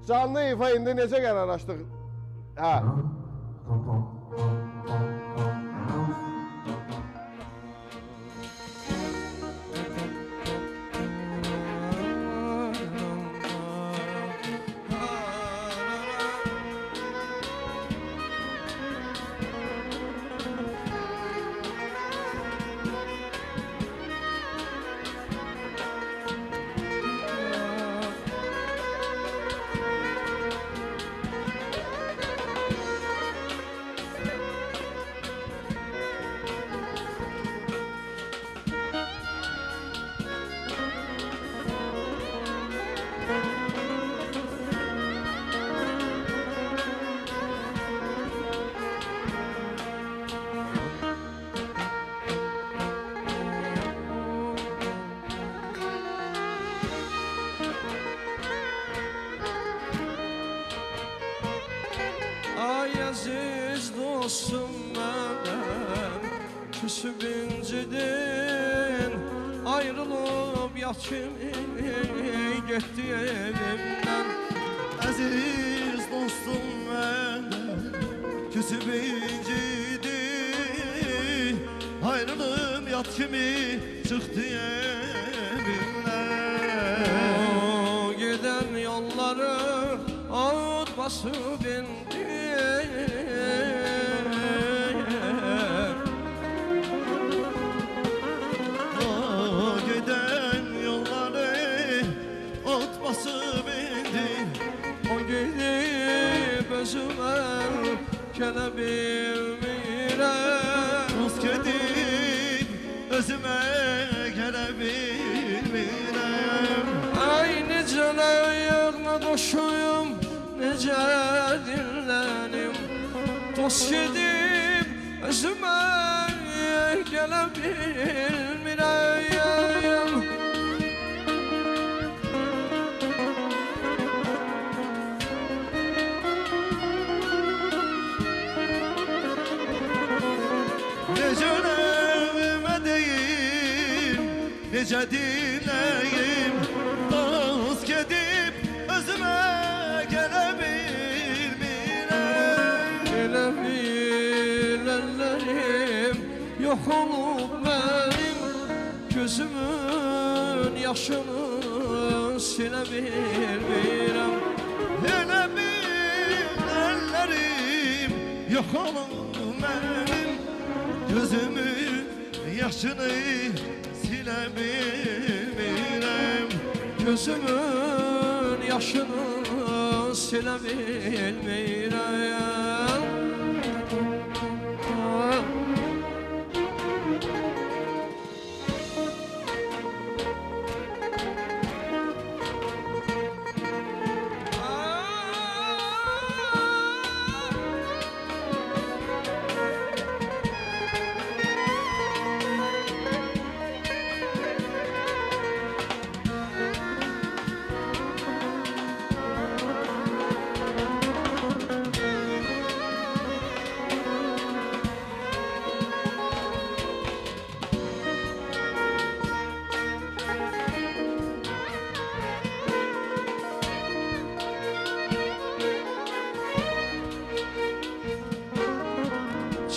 Canlı ifa indi necə qərarlaşdıq? Hə. Ay aziz dostum mənim, küsüb incidin, ayrılıb yat kimi getdi evimdən. Aziz dostum mənim, küsüb incidin, ayrılıb yat kimi çıxdı evimdən. O gedən yolları ağıt basıb indi, özümə gələ bilmirəm. Dost gedib özümə gələ bilmirəm. Ay necə ayağına qoşuyum, necə dinlənim. Dost gedib özümə gələ bilmirəm. Necə dinləyim, dost gedib özümə gələ bilmirəm. Elə bilənlərim yox olub mənim, gözümün yaşını silə bilmirəm. Elə bilənlərim yox olub mənim, gözümün yaşını silə bilmirəm. Gözümün yaşını silə bilmirəm.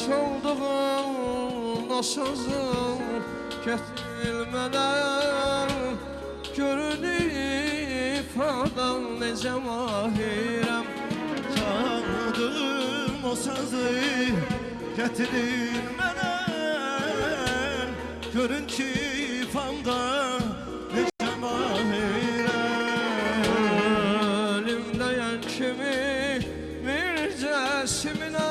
Çaldığım sazım kesilmeden, görünüp ifadan necə mahirəm. Çaldığım o sazı getirin mənə, görün ki ifamda necə mahirəm. Ölümdəyən kimi mircəsimlə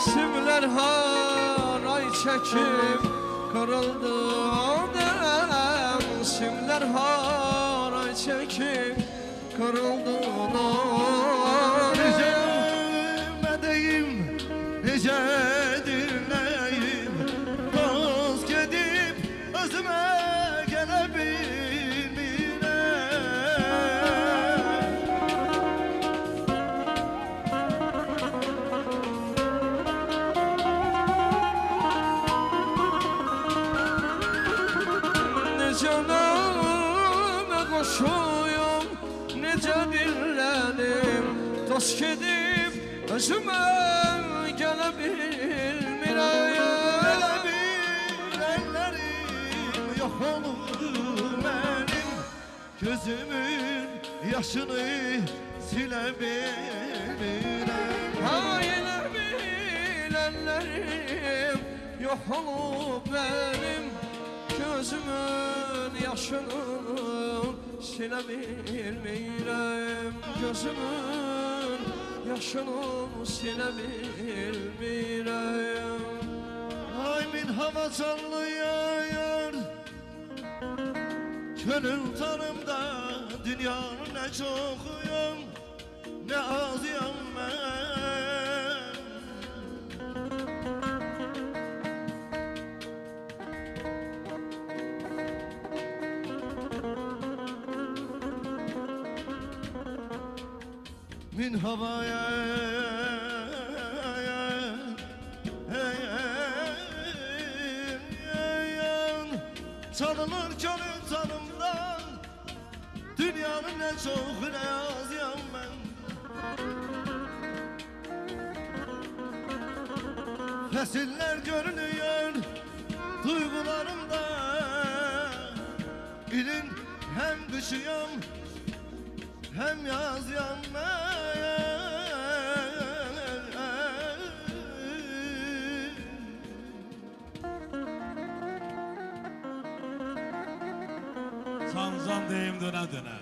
simler haray çekip kırıldı adam. Simler haray çekip kırıldı adam. Necə mədəyim, necə dinləyim, dost gedib özümə gələ bilmirəm. şuyum, necə dinlənim, dost gedib özümə gələ bilmirəm. Elə bilənlərim yox olur mənim, gözümün yaşını silə bilmirəm. Ha, elə bilənlərim yox olub mənim, gözümün yaşını silə bilmirəm. Gözümün yaşını silə bilmirəm. Ay min hava canlı yayar, gönül tanımda dünyanın ne çoxuyum, ne azıyam mən. Min havaya çalınır gönül tanımdan, dünyanın ne çok ne az yan ben. Fesiller görünüyor duygularımda, ilin hem kışıyam hem yaz yan ben. Sancan deyim dönə dönə.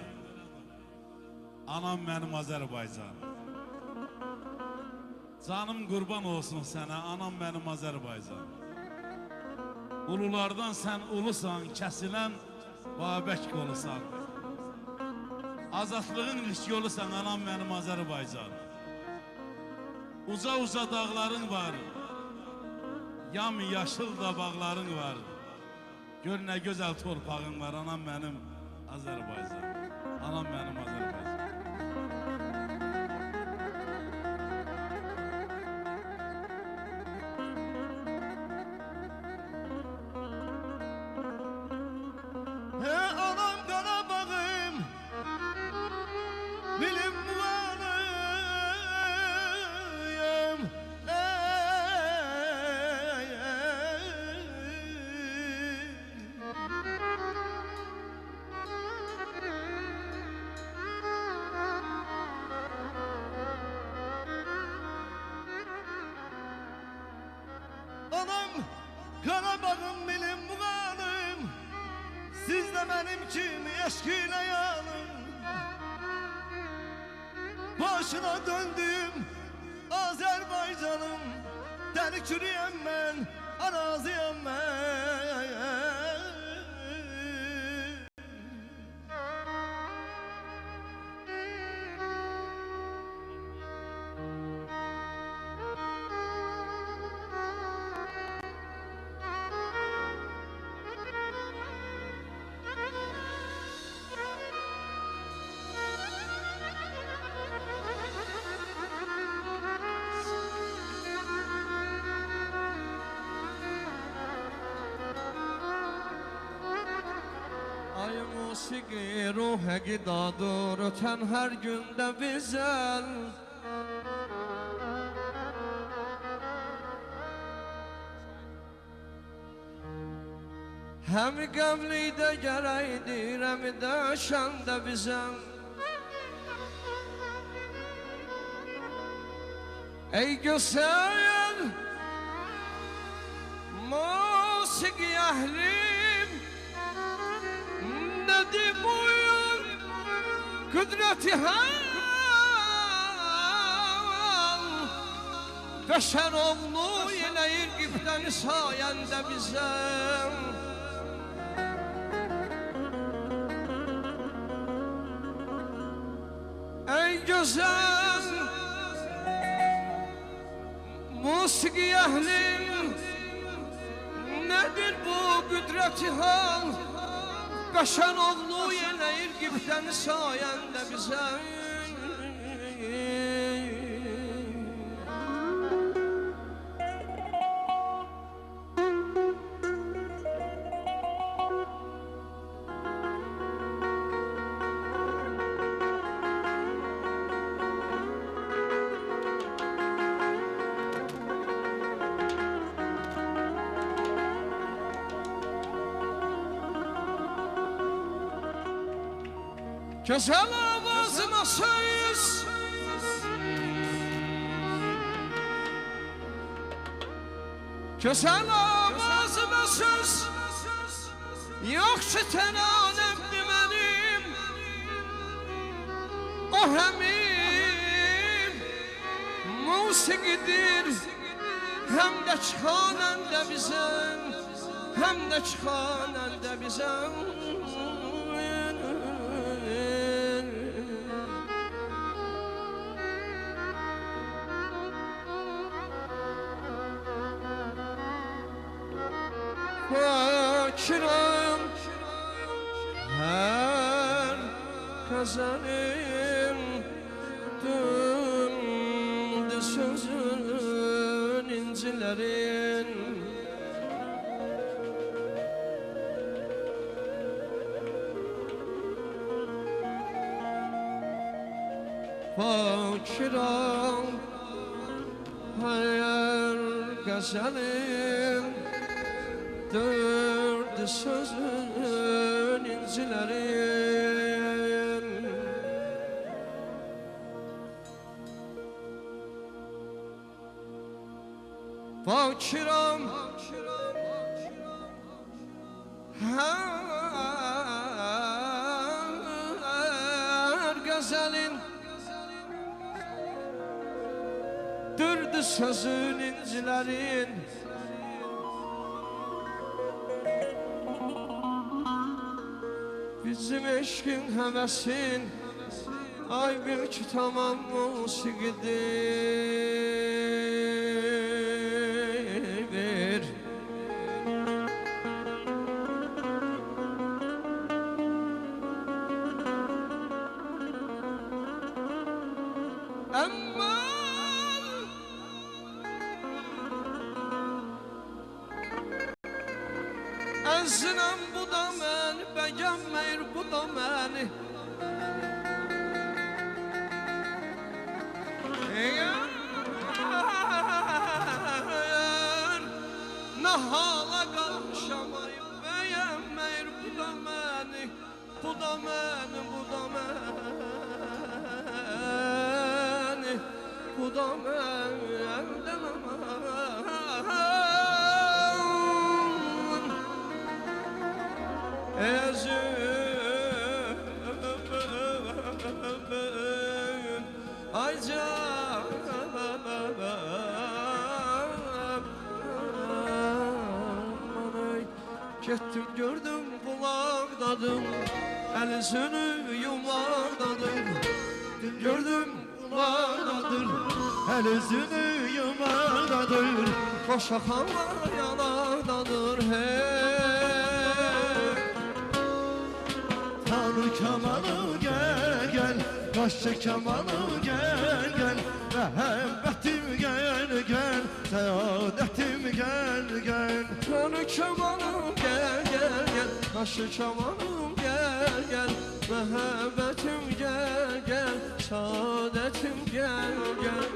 Anam mənim Azərbaycan. Canım qurban olsun sənə, anam mənim Azərbaycan. Ululardan sən ulusan, kəsilən Babək qolusan. Azadlığın ilk yolusan, anam mənim Azərbaycan. Uca uca dağların var, yam yaşıl da bağların var. Gör nə gözəl torpağın var, anam mənim Azərbaycan. Anam mənim Azərbaycan. Anam Qarabağım, bilim muğanıyım. Anam Qarabağım, bilim muğanım, siz de benim kimi eşkiyle yanım. Başına döndüm Azerbaycanım, deli çürüyem ben, araziyem ben. Ay musiqi ruh əqidadır, ötən hər gündə bizəl. Həm qəmlikdə gərəkdir, həm də şəndə bizəm. Ey gözəl musiqi əhlim, nedir buyur kudreti hal, beşer oğlu eləyir qibdən sayəndə bizəm. Ey gözəl musiqi əhlim, nedir bu qüdreti hal, beşer oğlu eləyir qibdən sayəndə bizəm. Güzel avazına söz, güzel avazına söz, yoksa tenanemdi benim. O hemim musikidir, hem de çıkanen de bizden, hem de çıkanen de bizden. Fakirəm hər qəzəlim döndü sözün incilərin. Fakirəm hər qəzəlim dördü sözün incilərin. Fakirəm hər qəzəlin dördü sözün incilərin. Bizim eşkin hevesin ay bil ki tamam musikidir. Ama əzinem bu da məni, bəgənməyir bu da məni. Nə hala qalmışam ay, bəyənməyir bu da məni, bu da məni, bu da məni, bu da məni. Ezün ay canım, getdim gördüm bulaqdadım, el üzünü yumaqdadım. Gördüm bulaqdadır, El üzünü yumaqdadır, qoşa xanlar yanaqdadır. Tanrı kemalı gel gel, Kaşçı kemalı gel gel, Məhəbbətim gel gel, Səadətim gel gel. Tanrı kemanım gel gel gel, Kaşı kemanım gel gel, Məhəbbətim gel gel, Səadətim gel gel.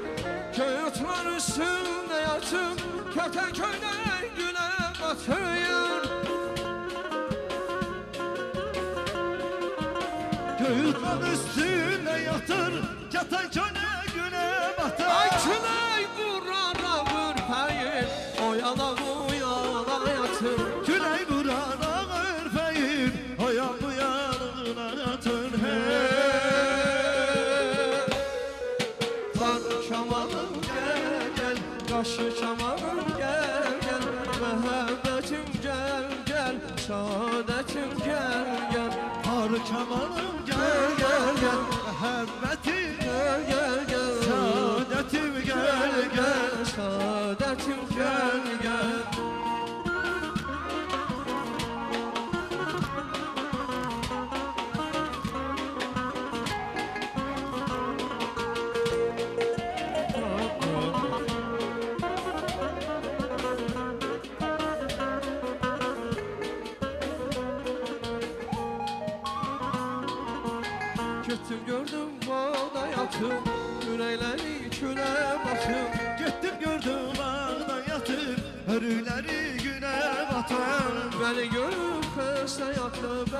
Kağıtlar üstünde yatıp, Kertenköy'den güne batıyor. Kağıtlar üstüne yatır, Kertenköy'e güne batar. Ay küley vurana vurpayın, o yana bu yana yatır. Küley vurana ürpeyin, o yan bu yanına yatır. Tanrı kemanım gel gel, Kaşı kemanım gel gel, Məhəbbətim gel gel, Səadətim gel gel. Tanrı kemanım Gel gel gel, Məhəbbətim gel gel gel, Səadətim gel gel. Səadətim gel gel. Gittim gördüm bağda yatıp, yürekleri küle batıp. Gittim gördüm ağda yatıp, hörüleri güne batar. Beni görüp xəstə yatıb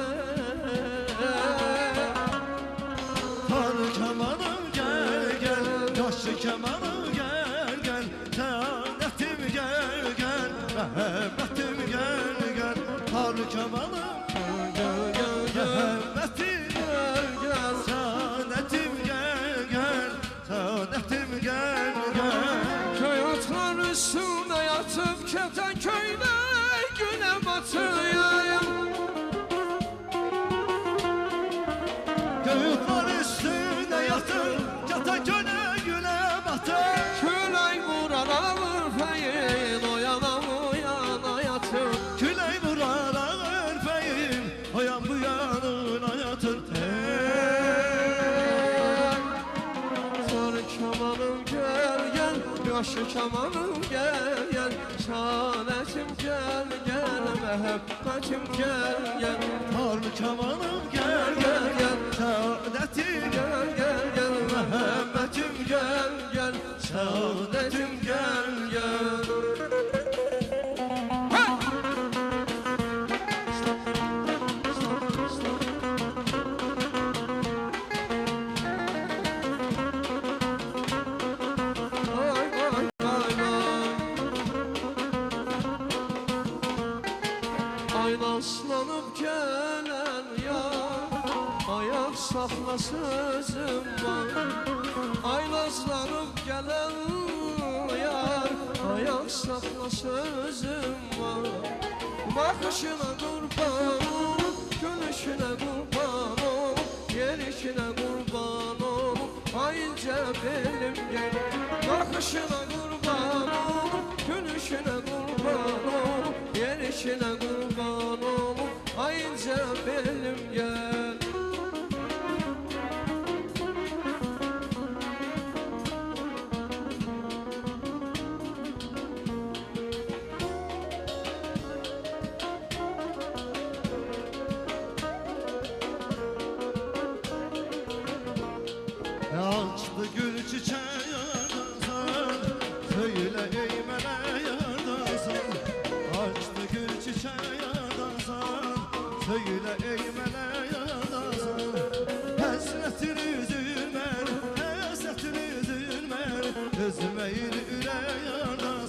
başı kemanı gel gel Saadetim gel gel Mehebbetim gel gel Tar kemanı Gel gel gel Mehebbetim gel gel Saadetim gel gel Saadetim gel gel Köy otlar üstünde yatıp Kertenköy'de güne batıyım Göğütler üstünde yatır Kertenköy'e güne batır Küley vurar ağır oyana uyana yatır Küley vurar ağır feyin Oyan bu yanına yatır Sarı kemanım gel gel Yaşlı kemanım gel gel Saadetim gel gel Mehebbetim gel gel Tarlı kemanım gel gel gel Saadetim Gel gel gel Mehebbetim gel gel Saadetim gel gel Vay vay vay vay Aynaslanıp gelen yar Ayak sakla sözüm var Aynaslanıp gelen yar Ayak sakla sözüm var Bakışına kurban ol Gülüşüne kurban ol Gelişine kurban ol Hayince benim gel Bakışına kurban ol Gülüşüne kurban ol Gelişine kurban ol Hayince benim gel Açtı gül çiçeği yardan Söyle ey mele yardan Açtı gül çiçeği yardan Söyle ey mele yardan Hasretin üzülmer Hasretin üzülmer Özüme yüre yardan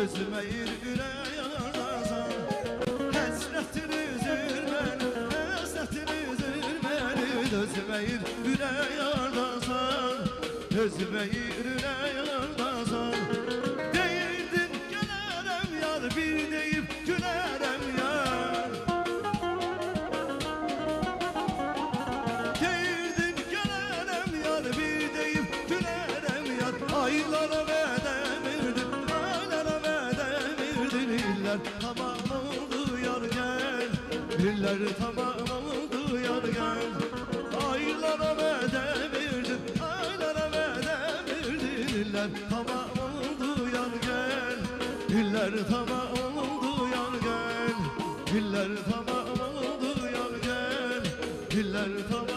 Özüme yüre yardan Hasretin üzülmer Hasretin üzülmer Özüme yüre yardan Özüme yüre yardan Değildin gülerem yar Bir deyip gülerem yar Değildin gülerem yar Bir deyip gülerem yar Aylara vedemirdin Aylara vedemirdin İller tamam oldu yar gel İller tamam oldu yar gel Aylara vedemirdin Aylara vedemirdin İller tamam oldu yar gel İller tamam oldu yar gel İller tamam oldu yar gel İller tamam